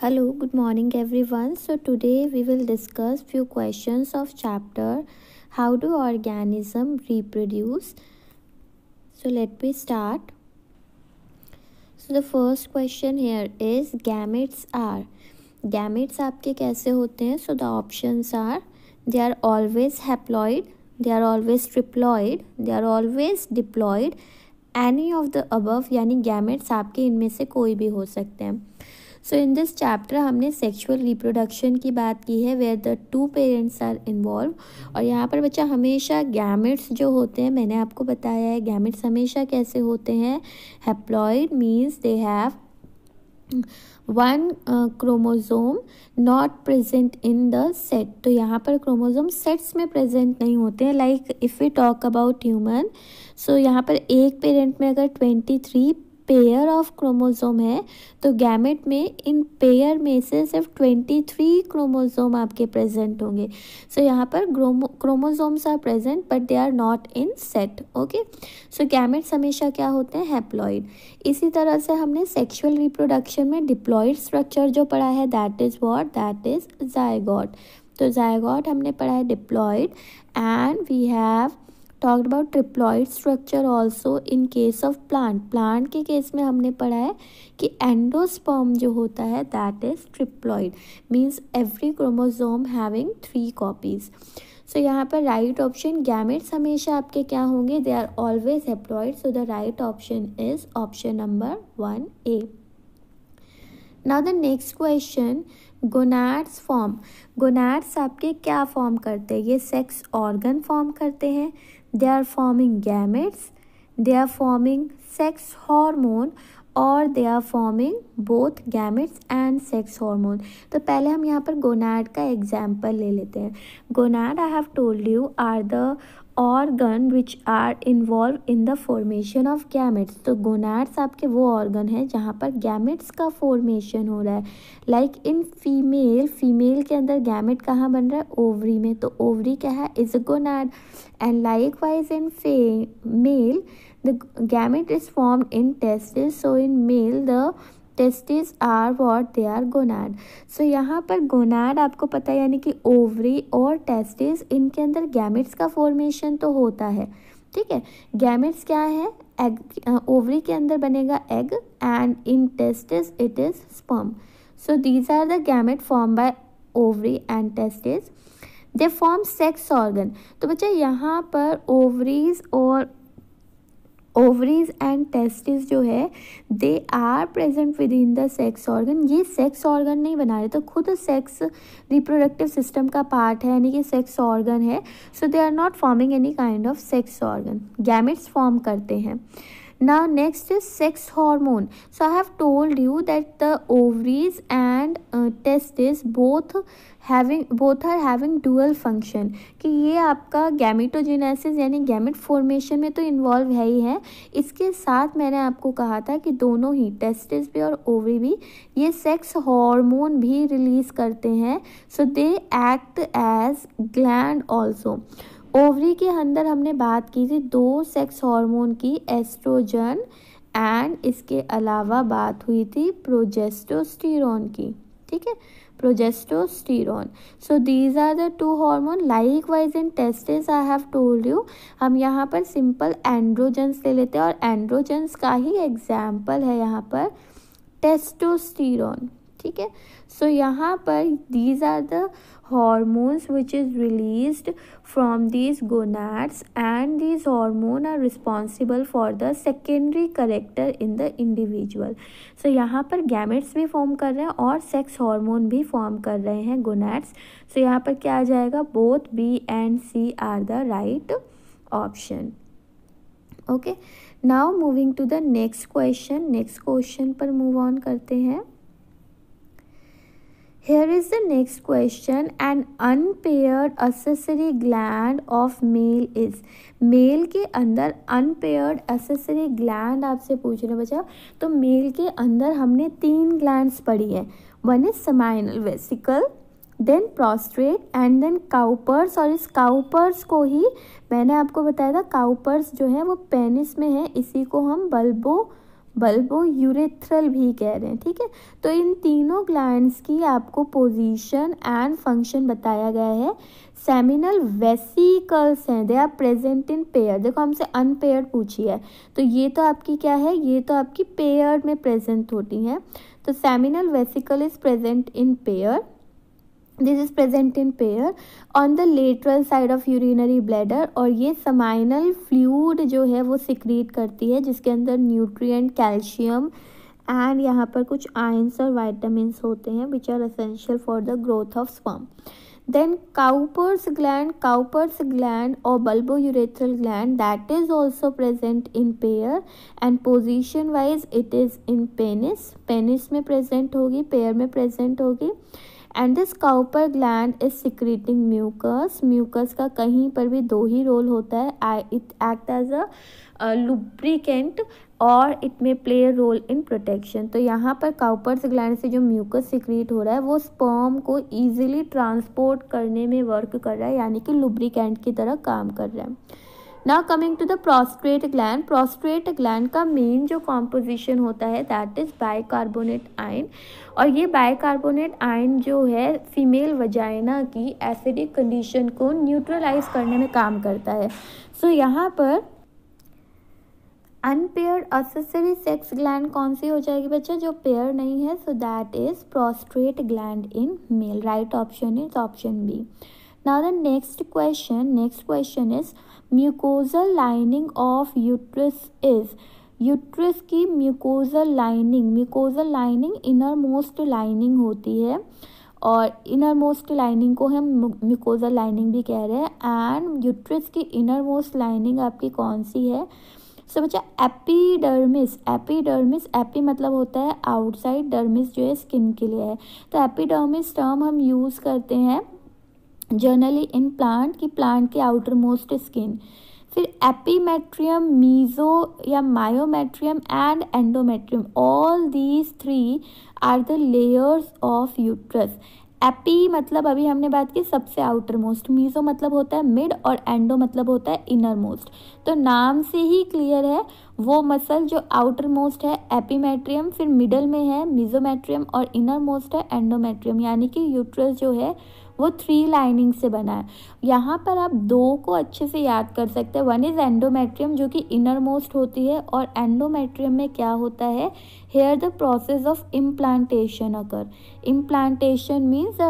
Hello, good morning everyone. So today we will discuss few questions of chapter How do organisms reproduce? So let me start. So the first question here is gametes are. Gametes आपके कैसे होते हैं? So the options are they are always haploid, they are always triploid, they are always diploid, any of the above यानी gametes आपके इनमें से कोई भी हो सकते हैं. सो इन दिस चैप्टर हमने सेक्सुअल रिप्रोडक्शन की बात की है where the two parents are involve. और यहाँ पर बच्चा हमेशा गैमेट्स जो होते हैं मैंने आपको बताया है गैमेट्स हमेशा कैसे होते हैं. Haploid means they have one chromosome not present in the set. तो यहाँ पर क्रोमोजोम सेट्स में प्रेजेंट नहीं होते हैं. Like if we talk about human, so यहाँ पर एक पेरेंट में अगर 23 पेयर ऑफ क्रोमोजोम है तो गैमेट में इन पेयर में से सिर्फ 23 क्रोमोजोम आपके प्रेजेंट होंगे. सो यहाँ पर chromosomes are present but they are not in set. Okay, so gametes हमेशा क्या होते हैं? हैप्लॉइड. इसी तरह से हमने सेक्सुअल रिप्रोडक्शन में डिप्लॉइड स्ट्रक्चर जो पढ़ा है that is what? That is zygote. तो जायगोट हमने पढ़ा है diploid and we have talked about triploid structure also in case of plant के केस में हमने पढ़ा है कि एंडोस्पर्म जो होता है that is triploid means every chromosome having 3 copies. So यहाँ पर राइट ऑप्शन गैमेट्स हमेशा आपके क्या होंगे? They are always haploid. So the right option is option number 1A. Now the next question, gonads form. Gonads आपके क्या form करते हैं? ये सेक्स ऑर्गन फॉर्म करते हैं. They are forming gametes, they are forming sex hormone और they are forming both gametes and sex hormone. तो पहले हम यहाँ पर गोनाड का एग्जाम्पल ले लेते हैं. Gonad I have told you are the organ which are involve in the formation of gametes. तो गोनाड्स आपके वो ऑर्गन है जहाँ पर गैमेट्स का फॉर्मेशन हो रहा है. लाइक इन फीमेल के अंदर गैमेट कहाँ बन रहा है? ओवरी में. तो ओवरी क्या है? Is a gonad. And likewise in male the gamete is formed in testes. So in male the testes are what? They are gonad. So यहाँ पर gonad आपको पता है यानी कि ओवरी और टेस्टिस इनके अंदर गैमेट्स का फॉर्मेशन तो होता है. ठीक है, गैमेट्स क्या है? एग. ओवरी के अंदर बनेगा egg and in testis it is sperm. So these are the gamete form by ovary and testis. They form sex organ. तो बच्चा यहाँ पर ओवरीज एंड टेस्टिस जो है they are present within the sex organ. ये sex organ नहीं बना रहे तो खुद सेक्स रिप्रोडक्टिव सिस्टम का पार्ट है यानी कि सेक्स ऑर्गन है. So they are not forming any kind of sex organ. Gametes form करते हैं. Now next is sex hormone. So I have told you that the ovaries and testes both are having dual function. कि ये आपका gametogenesis यानी gamete formation में तो involve है ही है. इसके साथ मैंने आपको कहा था कि दोनों ही टेस्टिस भी और ओवरी भी ये सेक्स हार्मोन भी रिलीज करते हैं. So they act as gland also. Ovary के अंदर हमने बात की थी 2 सेक्स हार्मोन की, एस्ट्रोजन एंड इसके अलावा बात हुई थी प्रोजेस्टेरोन की. ठीक है, progesterone. So these are the 2 hormone. Likewise in testis I have told you हम यहाँ पर सिंपल एंड्रोजन्स ले लेते हैं और एंड्रोजन्स का ही एग्जाम्पल है यहाँ पर टेस्टोस्टेरोन. ठीक है, सो यहाँ पर these are the hormones which is released from these gonads and these hormones are responsible for the secondary character in the individual. so यहाँ पर gametes भी फॉर्म कर रहे हैं और सेक्स हार्मोन भी फॉर्म कर रहे हैं gonads. so यहाँ पर क्या आ जाएगा? both B and C are the right option. okay, now moving to the next question पर move on करते हैं. Here is the next question. An unpaired accessory gland of male is. Male के अंदर unpaired accessory gland आपसे पूछ रहे बच्चा. तो मेल के अंदर हमने 3 ग्लैंड्स पढ़ी है. One is seminal vesicle, then prostrate and then Cowper's. और इस काउपर्स को ही मैंने आपको बताया था काउपर्स जो है वो पेनिस में है, इसी को हम बल्बो बल्बो यूरेथ्रल भी कह रहे हैं, ठीक है। तो इन तीनों ग्लैंड्स की आपको पोजीशन एंड फंक्शन बताया गया है। सेमिनल वेसिकल्स हैं, they are present in pair. देखो हमसे अनपेयर्ड पूछी है, तो ये तो आपकी क्या है, ये तो आपकी पेयर्ड में प्रेजेंट होती हैं। तो seminal vesicle is present in pair, this is present in pair on the lateral side of urinary bladder. और ये समाइनल फ्लूइड जो है वो सिक्रीट करती है, जिसके अंदर न्यूट्रिएंट, कैल्शियम एंड यहाँ पर कुछ आयंस और वाइटामिन्स होते हैं which are essential for the growth of sperm. Then Cowper's gland or bulbourethral gland, that is also present in pair and position wise it is in penis में present होगी, pair में present होगी। And this Cowper gland is secreting mucus का कहीं पर भी दो ही role होता है, it act as a lubricant और इट में प्ले रोल इन प्रोटेक्शन। तो यहाँ पर काउपर्स ग्लैंड से जो म्यूकस सिक्रीट हो रहा है वो स्पर्म को इजीली ट्रांसपोर्ट करने में वर्क कर रहा है, यानी कि लुब्रिकेंट की तरह काम कर रहा है। Now coming to the prostrate gland. Prostrate gland का मेन जो कॉम्पोजिशन होता है दैट इज बाइकार्बोनेट आयन, और ये बाइकार्बोनेट आयन जो है फीमेल वजाइना की एसिडिक कंडीशन को न्यूट्रलाइज करने में काम करता है। सो यहाँ पर अनपेयर्ड एक्सेसरी सेक्स ग्लैंड कौन सी हो जाएगी बच्चा, जो पेयर नहीं है, so that is prostate gland in male. Right option is option B. Now the next question is mucosal lining of uterus is. Uterus की mucosal lining innermost lining होती है, और इनर मोस्ट लाइनिंग को हम mucosal lining भी कह रहे हैं। एंड यूट्रस की इनर मोस्ट लाइनिंग आपकी कौन सी है, सो बच्चा एपिडर्मिस। एपी मतलब होता है आउटसाइड, डर्मिस जो है स्किन के लिए है। तो एपिडर्मिस टर्म हम यूज़ करते हैं जनरली इन प्लांट की, प्लांट के आउटर मोस्ट स्किन। फिर एपीमेट्रियम, मीजो या myometrium and endometrium, all these three are the layers of uterus. Epi मतलब अभी हमने बात की सबसे आउटर मोस्ट, मीजो मतलब होता है मिड, और एंडो मतलब होता है इनर मोस्ट। तो नाम से ही क्लियर है, वो मसल जो आउटर मोस्ट है एपीमेट्रियम, फिर मिडल में है मीजोमेट्रियम, और इनर मोस्ट है एंडोमेट्रियम, यानी कि यूट्रस जो है वो 3 लाइनिंग से बना है। यहाँ पर आप 2 को अच्छे से याद कर सकते हैं। वन इज एंडोमेट्रियम जो कि इनर मोस्ट होती है, और एंडोमेट्रियम में क्या होता है, here the process of implantation occur. Implantation means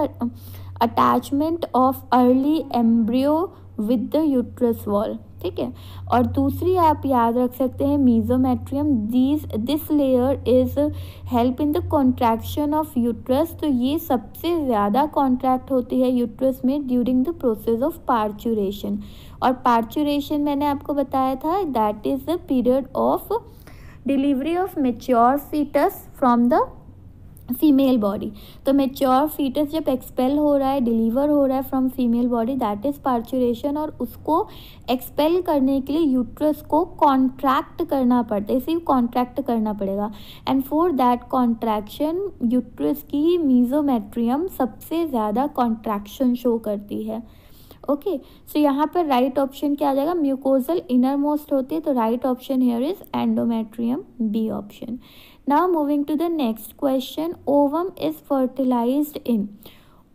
attachment of early embryo with the uterus wall, ठीक है। और दूसरी आप याद रख सकते हैं myometrium, this layer is help in the contraction of uterus. तो ये सबसे ज़्यादा कॉन्ट्रैक्ट होती है यूट्रस में during the process of parturition. और पार्चुरेशन मैंने आपको बताया था that is the period of delivery of mature foetus from the female body. तो मेच्योर फीटस जब एक्सपेल हो रहा है, डिलीवर हो रहा है from female body, that is parturition. और उसको एक्सपेल करने के लिए यूट्रस को कॉन्ट्रैक्ट करना पड़ता है, इसे कॉन्ट्रैक्ट करना पड़ेगा। And for that contraction uterus की मीजोमेट्रियम सबसे ज़्यादा कॉन्ट्रैक्शन शो करती है। ओके, सो यहाँ पर राइट ऑप्शन क्या आ जाएगा, म्यूकोजल इनर मोस्ट होती है, तो right option here is endometrium, B option. Now moving to the next question, ovum is fertilized in।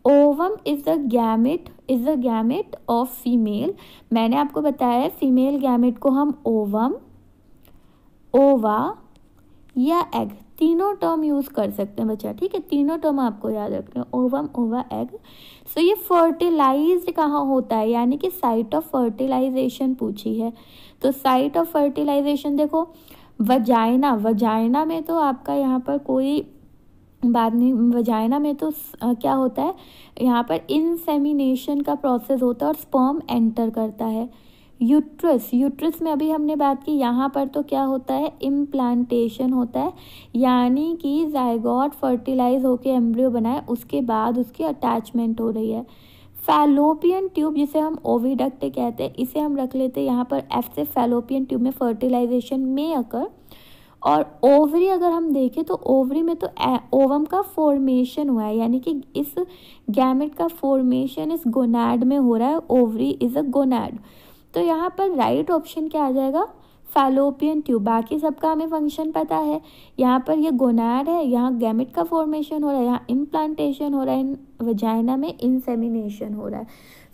ovum is the gamete of female। मैंने आपको बताया है फीमेल गैमेट को हम ओवम, ओवा या एग तीनों टर्म यूज़ कर सकते हैं बच्चा, ठीक है। तीनों टर्म आपको याद रखना है, ओवम, ओवा, एग। सो ये फर्टिलाइज्ड कहाँ होता है, यानी कि साइट ऑफ फर्टिलाइजेशन पूछी है। तो साइट ऑफ फर्टिलाइजेशन देखो, वजाइना में तो आपका यहाँ पर कोई बात नहीं, वजाइना में तो क्या होता है, यहाँ पर इंसेमिनेशन का प्रोसेस होता है और स्पर्म एंटर करता है। यूट्रस में अभी हमने बात की, यहाँ पर तो क्या होता है, इम्प्लांटेशन होता है, यानी कि जायगोट फर्टिलाइज होकर एम्ब्रियो बनाए, उसके बाद उसकी अटैचमेंट हो रही है। फैलोपियन ट्यूब जिसे हम ओविडक्ट कहते हैं, इसे हम रख लेते हैं यहाँ पर एफ से, फैलोपियन ट्यूब में फर्टिलाइजेशन में अकर। और ओवरी अगर हम देखें तो ओवरी में तो ओवम का फॉर्मेशन हुआ है, यानी कि इस गैमेट का फॉर्मेशन इस गोनाड में हो रहा है, ओवरी इज अ गोनाड। तो यहाँ पर राइट ऑप्शन क्या आ जाएगा, फैलोपियन ट्यूब, बाकी सबका हमें फंक्शन पता है। यहाँ पर ये गोनाड है, यहाँ गैमेट का फॉर्मेशन हो रहा है, यहाँ इम्प्लांटेशन हो रहा है, वजाइना में इंसेमिनेशन हो रहा है।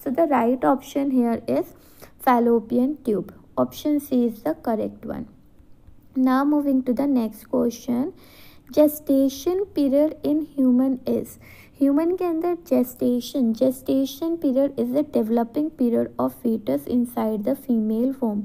So the right option here is fallopian tube, option C is the correct one. Now moving to the next question, gestation period in human is, human के अंदर gestation period is the developing period of foetus inside the female womb,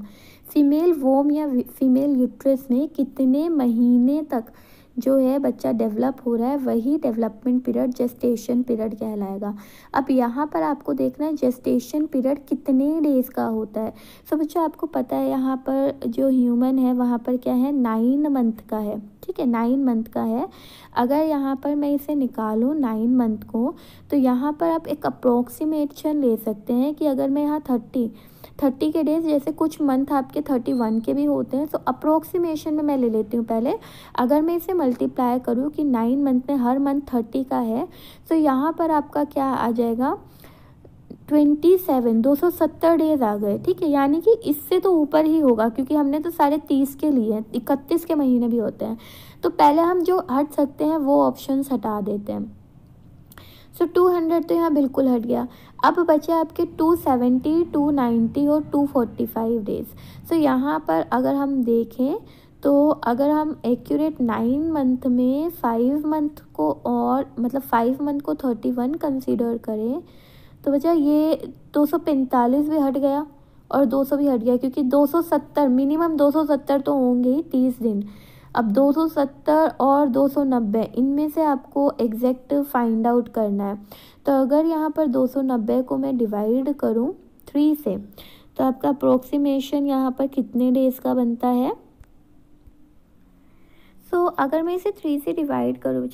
female womb या female uterus में कितने महीने तक जो है बच्चा डेवलप हो रहा है, वही डेवलपमेंट पीरियड जेस्टेशन पीरियड कहलाएगा। अब यहाँ पर आपको देखना है जेस्टेशन पीरियड कितने डेज का होता है। सो बच्चों आपको पता है यहाँ पर जो ह्यूमन है वहाँ पर क्या है 9 मंथ का है, ठीक है 9 मंथ का है। अगर यहाँ पर मैं इसे निकालूँ 9 मंथ को, तो यहाँ पर आप एक अप्रोक्सीमेशन ले सकते हैं कि अगर मैं यहाँ 30 के डेज, जैसे कुछ मंथ आपके 31 के भी होते हैं, तो अप्रोक्सीमेशन में मैं ले लेती हूँ पहले। अगर मैं इसे मल्टीप्लाई करूँ कि 9 मंथ में हर मंथ 30 का है, तो यहाँ पर आपका क्या आ जाएगा 27, 270 डेज आ गए, ठीक है। यानी कि इससे तो ऊपर ही होगा क्योंकि हमने तो साढ़े 30 के लिए हैं, 31 के महीने भी होते हैं। तो पहले हम जो हट सकते हैं वो ऑप्शन हटा देते हैं। सो 200 तो यहाँ बिल्कुल हट गया। अब बचे आपके 270, 290 और 245 डेज। सो यहाँ पर अगर हम देखें तो अगर हम एक्यूरेट 9 मंथ में 5 मंथ को और मतलब 5 मंथ को 31 कंसीडर करें, तो बचा ये 245 भी हट गया और 200 भी हट गया, क्योंकि 270 मिनिमम 270 तो होंगे ही 30 दिन। अब 270 और 290 इनमें से आपको एग्जैक्ट फाइंड आउट करना है। तो अगर यहाँ पर 290 को मैं डिवाइड करूँ 3 से, तो आपका अप्रोक्सीमेशन यहाँ पर कितने डेज का बनता है। सो अगर मैं इसे 3 से डिवाइड करूँ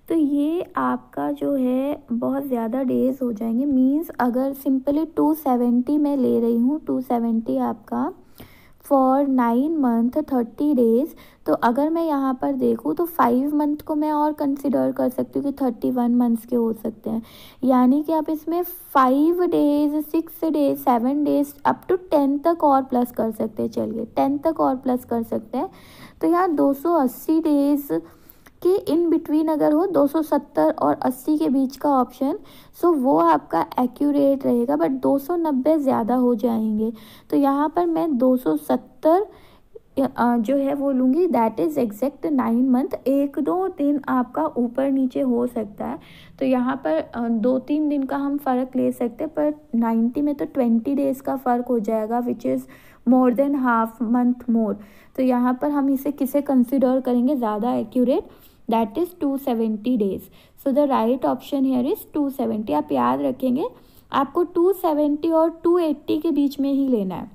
तो ये आपका जो है बहुत ज़्यादा डेज हो जाएंगे। मींस अगर सिंपली 270 मैं ले रही हूँ, 270 आपका फॉर 9 मंथ 30 डेज, तो अगर मैं यहाँ पर देखूँ तो 5 मंथ को मैं और कंसिडर कर सकती हूँ कि 31 मंथ्स के हो सकते हैं। यानी कि आप इसमें 5 days, 6 days, 7 days up to 10 तक और प्लस कर सकते हैं। चलिए 10 तक और प्लस कर सकते हैं। तो यहाँ 280 डेज के इन बिटवीन अगर हो 270 और 80 के बीच का ऑप्शन, सो वो आपका एक्यूरेट रहेगा। बट 290 ज़्यादा हो जाएंगे, तो यहाँ पर मैं 270 जो है वो लूँगी। That is exact 9 month. 1-2 दिन आपका ऊपर नीचे हो सकता है, तो यहाँ पर 2-3 दिन का हम फ़र्क ले सकते हैं, पर 90 में तो 20 डेज़ का फ़र्क हो जाएगा, which is more than half month मोर। तो यहाँ पर हम इसे किसे कंसिडर करेंगे ज़्यादा accurate, that is 270 days. So the right option here is 270। आप याद रखेंगे आपको 270 और 280 के बीच में ही लेना है,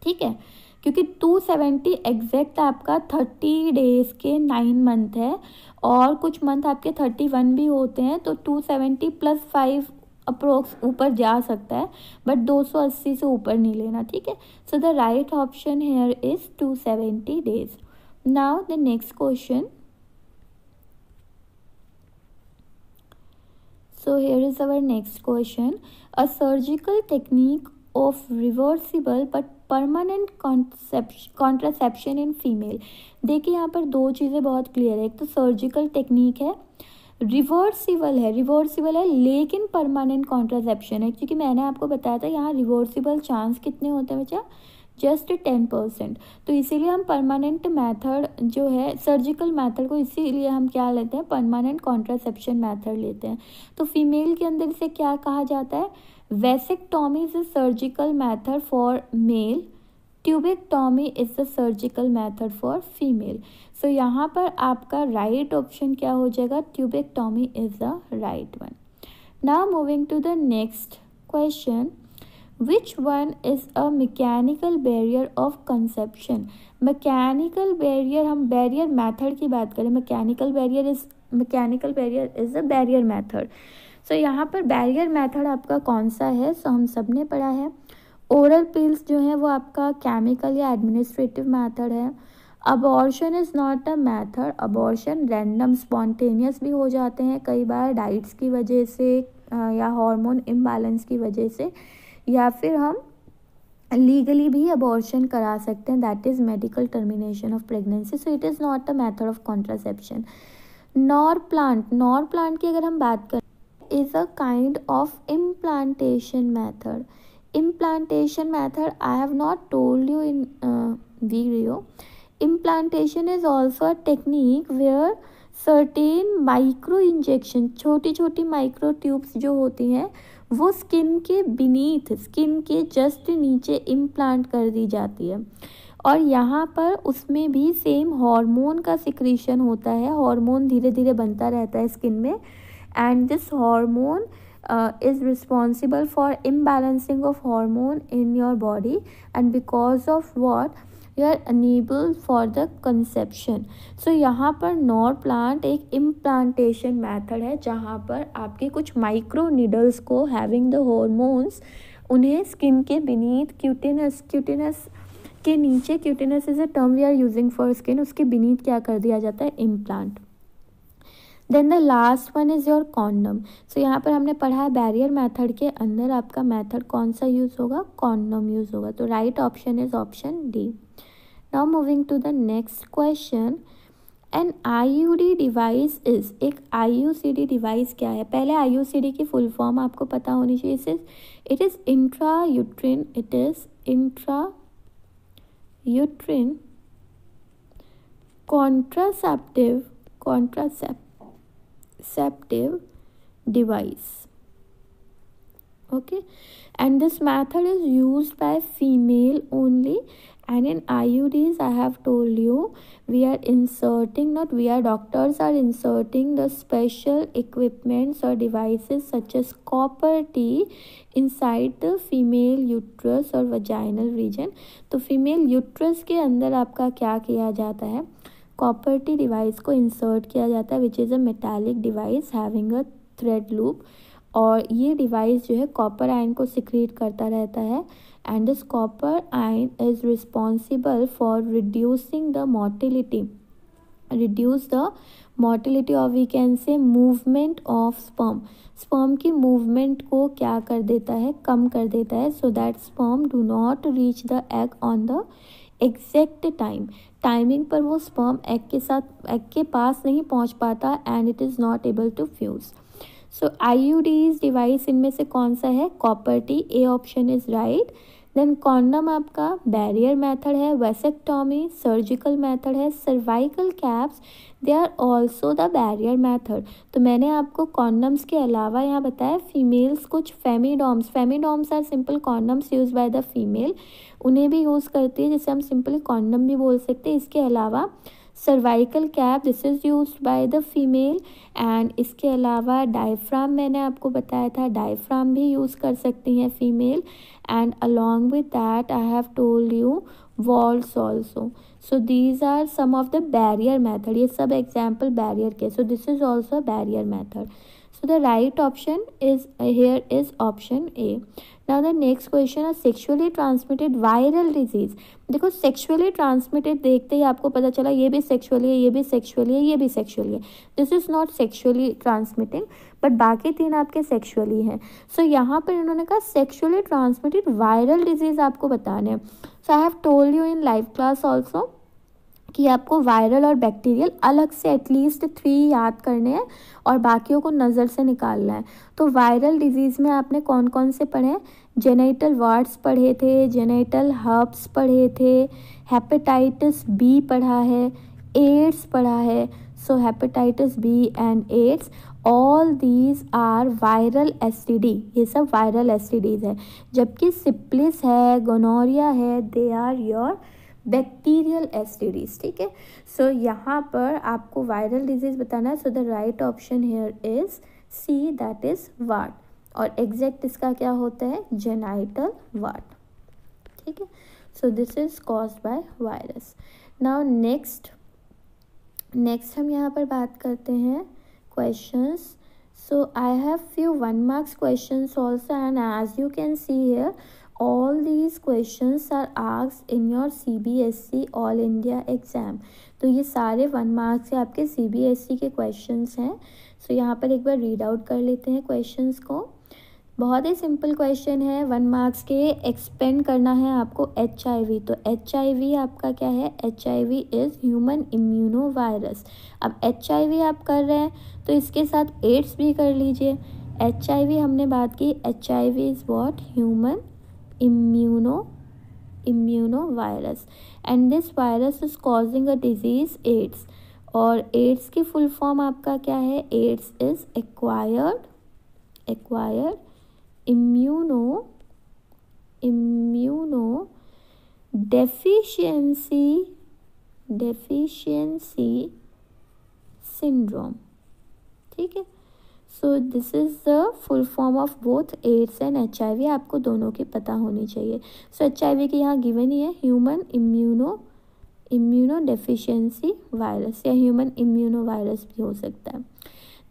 ठीक है, क्योंकि 270 एग्जैक्ट आपका 30 डेज के 9 मंथ है और कुछ मंथ आपके 31 भी होते हैं, तो 270 + 5 अप्रोक्स ऊपर जा सकता है, बट 280 से ऊपर नहीं लेना, ठीक है। So the right option here is 270 days. Now the next question. So here is our next question. A surgical technique of reversible but permanent contraception in female। देखिए यहाँ पर दो चीज़ें बहुत क्लियर है। एक तो सर्जिकल टेक्निक है, रिवर्सिबल है लेकिन परमानेंट कॉन्ट्रासेप्शन है, क्योंकि मैंने आपको बताया था यहाँ रिवर्सिबल चांस कितने होते हैं बच्चा, जस्ट 10%। तो इसीलिए हम परमानेंट मेथड जो है सर्जिकल मेथड को इसीलिए हम क्या लेते हैं, परमानेंट कॉन्ट्रासेप्शन मेथड लेते हैं। तो फीमेल के अंदर इसे क्या कहा जाता है, vasectomy is a surgical method for male, tubectomy is the surgical method for female. So यहाँ पर आपका राइट ऑप्शन क्या हो जाएगा, tubectomy is the right one. Now moving to the next question, which one is a mechanical barrier of conception. Mechanical barrier, हम barrier method की बात करें, mechanical barrier is a barrier method. So यहाँ पर barrier method आपका कौन सा है, सो हम सब ने पढ़ा है। ओरल पिल्स जो है वो आपका केमिकल या एडमिनिस्ट्रेटिव मेथड है। Abortion is not a method, abortion random spontaneous भी हो जाते हैं कई बार डाइट्स की वजह से या हार्मोन इम्बैलेंस की वजह से, या फिर हम लीगली भी अबॉर्शन करा सकते हैं, that is medical termination of pregnancy. So it is not a method of contraception. Nor plant की अगर हम बात करें, is a kind of implantation method. Implantation method I have not told you in video. Implantation is also a technique where certain micro injection, छोटी छोटी micro tubes जो होती हैं वो स्किन के बीनीथ, स्किन के जस्ट नीचे इम्प्लांट कर दी जाती है. और यहाँ पर उसमें भी सेम हार्मोन का सिक्रीशन होता है, हार्मोन धीरे धीरे बनता रहता है स्किन में, and this hormone is responsible for imbalancing of hormone in your body, and because of what you are unable for the conception. So यहाँ पर नॉर प्लांट एक इम्प्लांटेशन मेथड है जहाँ पर आपके कुछ माइक्रो नीडल्स को हैविंग द हॉर्मोन्स, उन्हें स्किन के बीनीथ, क्यूटिनस के नीचे, cutaneous is a term we are using for skin, उसके बीनीथ क्या कर दिया जाता है, implant. Then the last one is your condom. So यहाँ पर हमने पढ़ा है बैरियर मेथड के अंदर आपका मेथड कौन सा यूज़ होगा, कॉन्डम यूज़ होगा. तो right option is option D. Now moving to the next question. An IUD device is, एक IUCD डिवाइस क्या है. पहले IUCD की फुल फॉर्म आपको पता होनी चाहिए. It is intra uterine, it is intra uterine contraceptive device. Okay, and this method is used by female only. And in IUDs, I have told you, doctors are inserting the special equipments or devices such as copper T inside the female uterus or vaginal region. तो female uterus के अंदर आपका क्या किया जाता है, copper T device को insert किया जाता है, which is a metallic device having a thread loop. और ये डिवाइस जो है कॉपर आयन को सिक्रीट करता रहता है, and this copper ion is responsible for reduce the motility और we can say movement of sperm की मूवमेंट को क्या कर देता है, कम कर देता है, so that sperm do not reach the egg on the exact timing पर वो स्पर्म एग के पास नहीं पहुंच पाता, and it is not able to fuse. So IUDs device इनमें से कौन सा है, copper T, A option is right. Then condom आपका बैरियर मेथड है, वेसेक्टॉमी सर्जिकल मेथड है, cervical caps they are also the barrier method. तो मैंने आपको कॉन्डम्स के अलावा यहाँ बताया फीमेल्स कुछ femidoms are simple condoms use by the female, उन्हें भी यूज़ करती है, जिसे हम सिंपली कॉन्डम भी बोल सकते हैं. इसके अलावा cervical cap, this is used by the female. And इसके अलावा डायफ्राम मैंने आपको बताया था, डायफ्राम भी यूज़ कर सकती हैं female. And along with that I have told you walls also. So these are some of the barrier method, ये सब एग्जाम्पल बैरियर के. So this is also barrier method. So the right option is here is option A. Now the next question is sexually transmitted viral disease. देखो sexually transmitted देखते ही आपको पता चला ये भी sexually है, ये भी sexually है, ये भी sexually है. This is not sexually transmitting, but बाकी तीन आपके sexually हैं. So यहाँ पर इन्होंने कहा sexually transmitted viral disease आपको बताने हैं. So I have told you in live class also कि आपको वायरल और बैक्टीरियल अलग से एटलीस्ट 3 याद करने हैं और बाकियों को नज़र से निकालना है. तो वायरल डिजीज़ में आपने कौन कौन से पढ़े हैं, जेनिटल वार्ड्स पढ़े थे, जेनिटल हर्ब्स पढ़े थे, हेपेटाइटिस बी पढ़ा है, एड्स पढ़ा है. So hepatitis B and AIDS, all these are viral STD, ये सब वायरल एसटीडीज़ है. जबकि सिप्लिस है, गोनोरिया है, they are your bacterial STDs. ठीक है, सो यहाँ पर आपको वायरल डिजीज बताना है. So the right option here is C, that is wart. और एग्जैक्ट इसका क्या होता है, जेनाइटल वार्ड. ठीक है, so this is caused by virus. Now next हम यहाँ पर बात करते हैं questions. So I have few 1 marks questions also, and as you can see here, all these questions are asked in your CBSE All India exam. तो ये सारे 1 marks के आपके CBSE के questions हैं. सो यहाँ पर एक बार रीड आउट कर लेते हैं questions को. बहुत ही सिंपल क्वेश्चन है, 1 मार्क्स के। एक्सपेंड करना है आपको HIV। तो HIV आपका क्या है? HIV is human immuno virus. अब HIV आप कर रहे हैं तो इसके साथ एड्स भी कर लीजिए। HIV हमने बात की, HIV is what? Human immuno virus, and this virus is causing a disease AIDS. और एड्स की फुल फॉर्म आपका क्या है? AIDS is acquired immuno deficiency syndrome. ठीक है, so this is the full form of both AIDS and HIV। आपको दोनों की पता होनी चाहिए। सो HIV की यहाँ गिवन ही है, ह्यूमन इम्यूनो डेफिशिएंसी वायरस, या ह्यूमन इम्यूनो वायरस भी हो सकता है।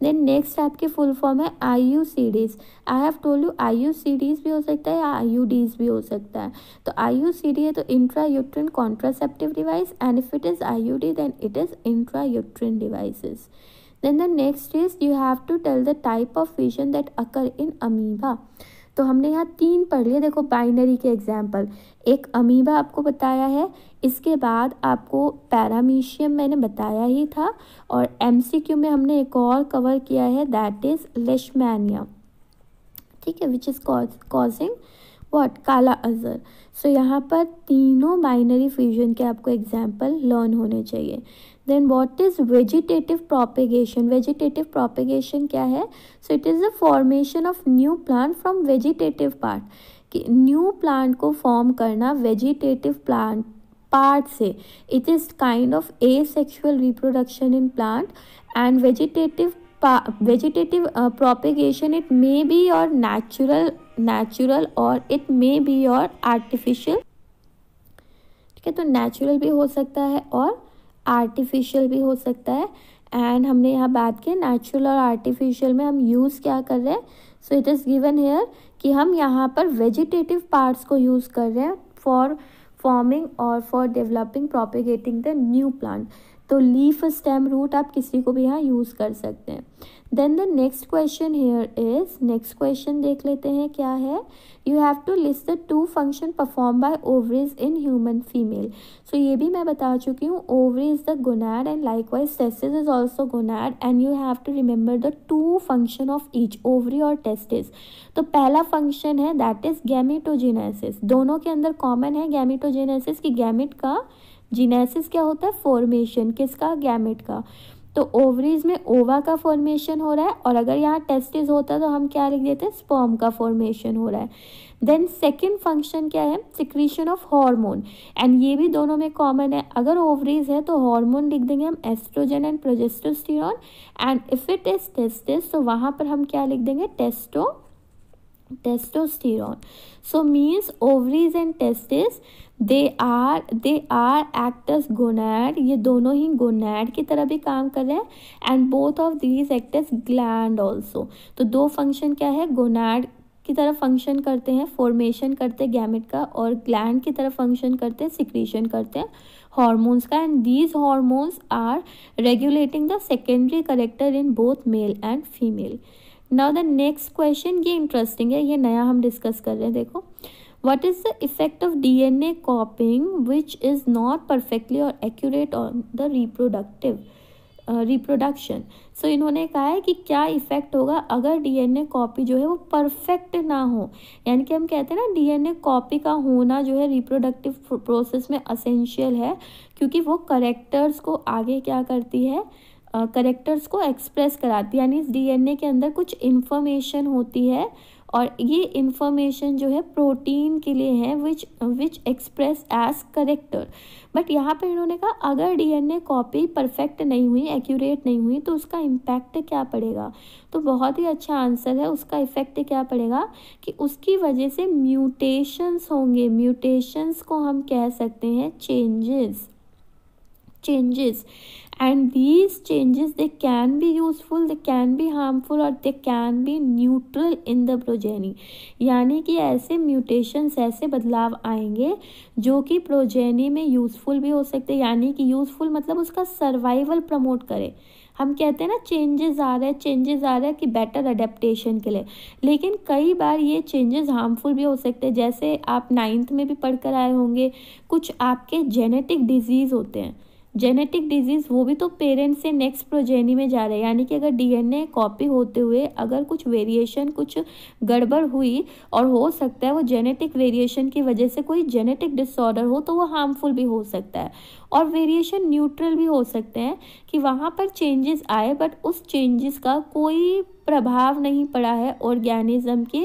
देन नेक्स्ट आपकी फुल फॉर्म है IUCDs। I have told you IUCDs भी हो सकता है या IUDs भी हो सकता है। तो IUCD है तो intra uterine contraceptive device, and if it is IUD then it is intra uterine devices. Then the next is you have to tell the type of fission that occur in amoeba। तो हमने यहाँ 3 पढ़ लिए। देखो binary के example, एक amoeba आपको बताया है, इसके बाद आपको पैरामीशियम मैंने बताया ही था, और MCQ में हमने एक और कवर किया है, दैट इज लेशमैनिया। ठीक है, विच इज कॉजिंग व्हाट? काला अजहर। सो यहाँ पर तीनों बाइनरी फ्यूजन के आपको एग्जाम्पल लर्न होने चाहिए। Then what is vegetative propagation? Vegetative propagation क्या है? So it is the formation of new plant from vegetative part. कि न्यू प्लांट को फॉर्म करना वेजिटेटिव प्लांट पार्ट से, it is kind of asexual reproduction in plant, and vegetative propagation, it may be your natural or it may be your artificial। ठीक है, तो natural भी हो सकता है और आर्टिफिशियल भी हो सकता है। एंड हमने यहाँ बात की नेचुरल और आर्टिफिशियल में हम यूज़ क्या कर रहे हैं? सो इट इज़ गिवन हेयर कि हम यहाँ पर वेजिटेटिव पार्ट्स को यूज़ कर रहे हैं फॉर फॉर्मिंग और for developing propagating the new plant. तो लीफ, स्टेम, रूट आप किसी को भी यहाँ यूज़ कर सकते हैं। Then the next question here is, next question देख लेते हैं क्या है। You have to list the 2 function perform by ovaries in human female. So ये भी मैं बता चुकी हूँ, ovary is the gonad and likewise testis is also gonad, and you have to remember the 2 function of each, ovary और testis. तो पहला function है दैट इज गैमेटोजेनेसिस। दोनों के अंदर कॉमन है गैमेटोजेनेसिस की, गैमेट का जीनेसिस क्या होता है? फॉर्मेशन, किसका? गैमेट का। तो ओवरीज में ओवा का फॉर्मेशन हो रहा है, और अगर यहाँ टेस्टिस होता है तो हम क्या लिख देते हैं? स्पर्म का फॉर्मेशन हो रहा है। देन सेकेंड फंक्शन क्या है? सिक्रीशन ऑफ हार्मोन, एंड ये भी दोनों में कॉमन है। अगर ओवरीज है तो हार्मोन लिख देंगे हम oestrogen and progesterone, and if it is testis तो वहाँ पर हम क्या लिख देंगे? Testosterone. So means ovaries and testis they are act as gonad. ये दोनों ही गोनैड की तरह भी काम कर रहे हैं, and both of these act as gland also. तो 2 फंक्शन क्या है? गोनैड की तरह फंक्शन करते हैं, फॉर्मेशन करते हैं गैमेट का, और ग्लैंड की तरह फंक्शन करते हैं, सिक्रीशन करते हैं हॉर्मोन्स का, and these hormones are regulating the secondary character in both male and female. Now the next question, ये इंटरेस्टिंग है, ये नया हम डिस्कस कर रहे हैं। देखो, what is the effect of DNA copying which is not perfectly or accurate on the reproduction। सो इन्होंने कहा है कि क्या इफेक्ट होगा अगर DNA कॉपी जो है वो परफेक्ट ना हो। यानी कि हम कहते हैं ना, DNA कॉपी का होना जो है रिप्रोडक्टिव प्रोसेस में असेंशियल है, क्योंकि वो करेक्टर्स को आगे क्या करती है? करेक्टर्स को एक्सप्रेस कराती है। यानी इस DNA के अंदर कुछ इन्फॉर्मेशन होती है, और ये इन्फॉर्मेशन जो है प्रोटीन के लिए है which express as character. But यहाँ पर इन्होंने कहा अगर DNA कॉपी परफेक्ट नहीं हुई, एक्यूरेट नहीं हुई, तो उसका इम्पैक्ट क्या पड़ेगा? तो बहुत ही अच्छा आंसर है, उसका इफेक्ट क्या पड़ेगा कि उसकी वजह से म्यूटेशंस होंगे। म्यूटेशंस को हम कह सकते हैं changes, and these changes they can be useful, they can be harmful, or they can be neutral in the progeny। यानी कि ऐसे म्यूटेशंस, ऐसे बदलाव आएंगे जो कि प्रोजेनी में यूजफुल भी हो सकते हैं। यानी कि यूजफुल मतलब उसका सर्वाइवल प्रमोट करे, हम कहते हैं ना चेंजेस आ रहे हैं कि बेटर अडेप्टेशन के लिए, लेकिन कई बार ये चेंजेस हार्मफुल भी हो सकते हैं। जैसे आप 9th में भी पढ़ कर आए होंगे, कुछ आपके जेनेटिक डिजीज़ होते हैं, जेनेटिक डिजीज़ वो भी तो पेरेंट्स से नेक्स्ट प्रोजेनी में जा रहे हैं, यानी कि अगर डीएनए कॉपी होते हुए अगर कुछ वेरिएशन, कुछ गड़बड़ हुई और हो सकता है वो जेनेटिक वेरिएशन की वजह से कोई जेनेटिक डिसऑर्डर हो तो वो हार्मफुल भी हो सकता है। और वेरिएशन न्यूट्रल भी हो सकते हैं कि वहाँ पर चेंजेस आए बट उस चेंजेस का कोई प्रभाव नहीं पड़ा है ऑर्गेनिज्म के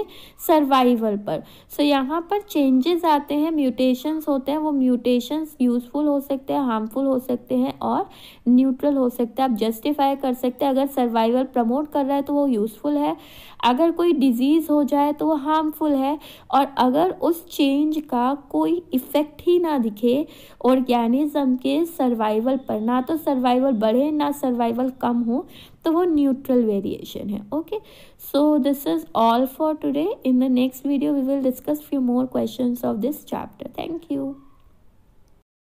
सर्वाइवल पर। सो यहाँ पर चेंजेस आते हैं, म्यूटेशंस होते हैं, वो म्यूटेशंस यूज़फुल हो सकते हैं, हार्मफुल हो सकते हैं और न्यूट्रल हो सकते हैं। आप जस्टिफाई कर सकते हैं, अगर सर्वाइवल प्रमोट कर रहा है तो वो यूज़फुल है, अगर कोई डिजीज़ हो जाए तो वो हार्मफुल है, और अगर उस चेंज का कोई इफ़ेक्ट ही ना दिखे ऑर्गेनिज्म के सर्वाइवल पर, ना तो सर्वाइवल बढ़े ना सर्वाइवल कम हो, तो वो न्यूट्रल वेरिएशन है। Okay, so this is all for today. In the next video we will discuss few more questions of this chapter. Thank you.